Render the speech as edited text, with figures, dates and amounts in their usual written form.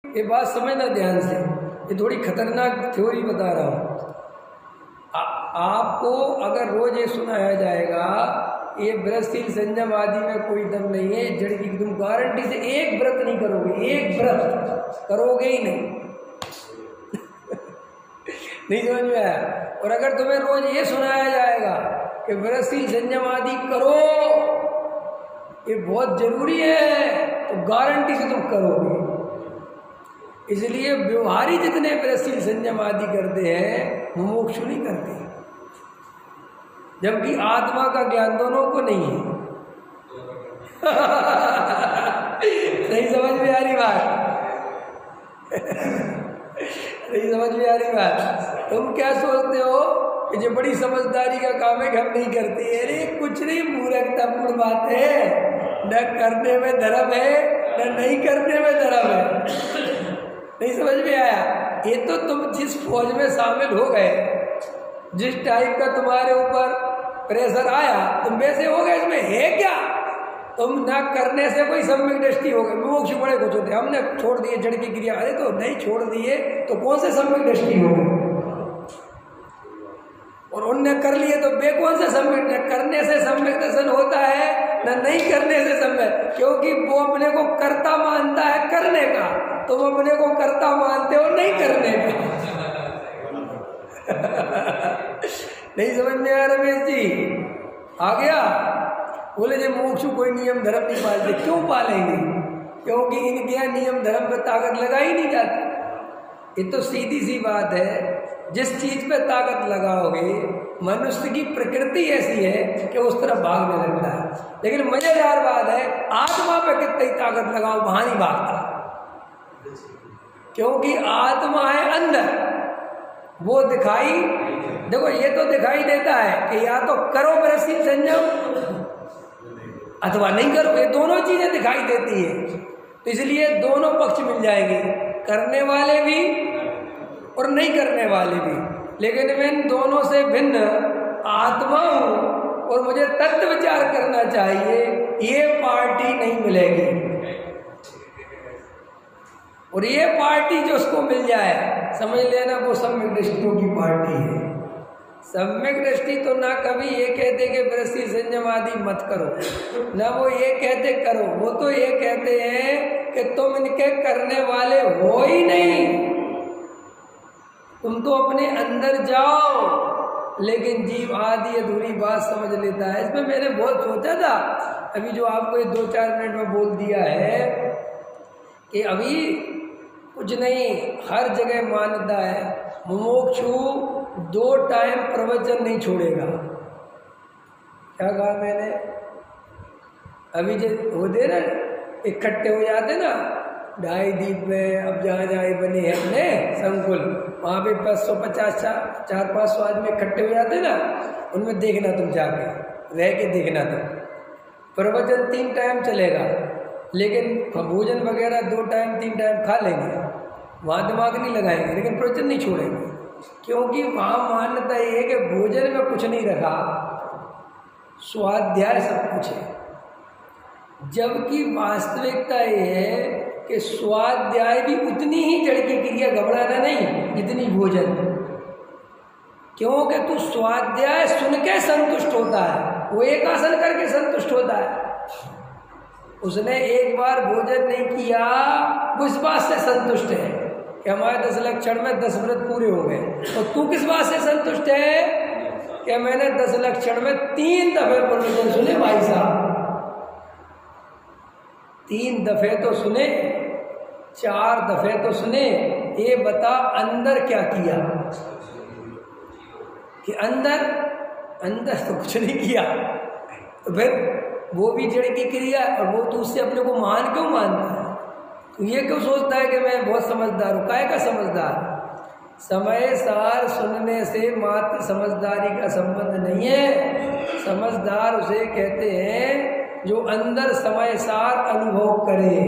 ये बात समझना ध्यान से, ये थोड़ी खतरनाक थ्योरी बता रहा हूँ। आपको अगर रोज ये सुनाया जाएगा ये व्रतशील संयम आदि में कोई दम नहीं है, जड़ की तुम गारंटी से एक व्रत नहीं करोगे, एक व्रत करोगे ही नहीं। नहीं समझ में आया? और अगर तुम्हें रोज ये सुनाया जाएगा कि व्रतशील संयम आदि करो, ये बहुत जरूरी है, तो गारंटी से तुम करोगे। इसलिए व्यवहारी जितने व्रतशील संयम आदि करते हैं मुमुक्षु नहीं करते, जबकि आत्मा का ज्ञान दोनों को नहीं है। नहीं समझ में आ रही बात? नहीं समझ में आ रही बात? तुम क्या सोचते हो कि जो बड़ी समझदारी का काम है कि हम नहीं करते? अरे कुछ नहीं, मूर्खतापूर्ण बात है। न करने में धर्म है, न नहीं करने में धर्म है। नहीं समझ में आया? ये तो तुम जिस फौज में शामिल हो गए, जिस टाइप का तुम्हारे ऊपर प्रेशर आया, तुम वैसे हो गए। इसमें है क्या? तुम ना करने से कोई सम्यक दृष्टि हो गई। मोक्ष बड़े कुछ होते, हमने छोड़ दिए जड़ की क्रिया। अरे तो नहीं छोड़ दिए तो कौन से सम्यक दृष्टि हो गई? और उनने कर लिए तो बे कौन से सम्यक? करने से सम्यक दर्शन होता है, ना नहीं करने से सम्यक, क्योंकि वो अपने को कर्ता मानता है करने का, तुम अपने को कर्ता मानते हो नहीं करने का। नहीं समझ में आया रमेश जी? आ गया? बोले जी मोक्षु कोई नियम धर्म नहीं पालते। क्यों पालेंगे? क्योंकि इनके यहाँ नियम धर्म पर ताकत लगाई नहीं जाती। ये तो सीधी सी बात है, जिस चीज पे ताकत लगाओगे, मनुष्य की प्रकृति ऐसी है कि उस तरफ भागने लगता है। लेकिन मजेदार बात है, आत्मा पे कितनी ताकत लगाओ वहां नहीं भागता, क्योंकि आत्मा है अंदर। वो दिखाई देखो, ये तो दिखाई देता है कि या तो करो व्रतशील संयम अथवा नहीं करो, ये दोनों चीजें दिखाई देती है। तो इसलिए दोनों पक्ष मिल जाएंगे, करने वाले भी और नहीं करने वाले भी। लेकिन मैं इन दोनों से भिन्न आत्मा हूं और मुझे तत्व विचार करना चाहिए, ये पार्टी नहीं मिलेगी। और ये पार्टी जो उसको मिल जाए, समझ लेना वो सम्यक दृष्टियों की पार्टी है। सम्यक दृष्टि तो ना कभी ये कहते कि व्रतशील संयम आदि मत करो, ना वो ये कहते करो। वो तो ये कहते हैं कि तुम इनके करने वाले हो ही नहीं, तुम तो अपने अंदर जाओ। लेकिन जीव आदि अधूरी बात समझ लेता है। इसमें मैंने बहुत सोचा था, अभी जो आपको ये 2-4 मिनट में बोल दिया है कि अभी कुछ नहीं, हर जगह मान्यता है मुमुक्षु 2 टाइम प्रवचन नहीं छोड़ेगा। क्या कहा मैंने? अभी जो होते ना इकट्ठे हो जाते ना ढाई दीप में, अब जहाँ जहाँ बने हैं अपने संकुल, वहाँ पे 550 400-500 आदमी इकट्ठे हो जाते ना, उनमें देखना तुम जाके रह के देखना तुम। प्रवचन 3 टाइम चलेगा, लेकिन भोजन वगैरह 2 टाइम 3 टाइम खा लेंगे, वहाँ दिमाग नहीं लगाएंगे, लेकिन प्रवचन नहीं छोड़ेंगे। क्योंकि वहाँ मान्यता ये है कि भोजन में कुछ नहीं रखा, स्वाध्याय सब कुछ है। जबकि वास्तविकता ये है कि स्वाध्याय भी उतनी ही जड़ की क्रिया, घबराना नहीं, जितनी भोजन। क्योंकि तू स्वाध्याय सुन के संतुष्ट होता है, वो एक आसन करके संतुष्ट होता है। उसने एक बार भोजन नहीं किया, वो इस बात से संतुष्ट है कि हमारे 10 लक्षण में 10 व्रत पूरे हो गए। और तू किस बात से संतुष्ट है कि मैंने 10 लक्षण में 3 दफे प्रवचन सुने। भाई साहब 3 दफे तो सुने, 4 दफे तो सुने। ये बता अंदर क्या किया? कि अंदर तो कुछ नहीं किया। तो फिर वो भी जड़ की क्रिया, और वो तो उससे अपने को महान क्यों मानता है? तो ये क्यों सोचता है कि मैं बहुत समझदार हूँ? काहे का समझदार? समय सार सुनने से मात्र समझदारी का संबंध नहीं है। समझदार उसे कहते हैं जो अंदर समय सार अनुभव करे।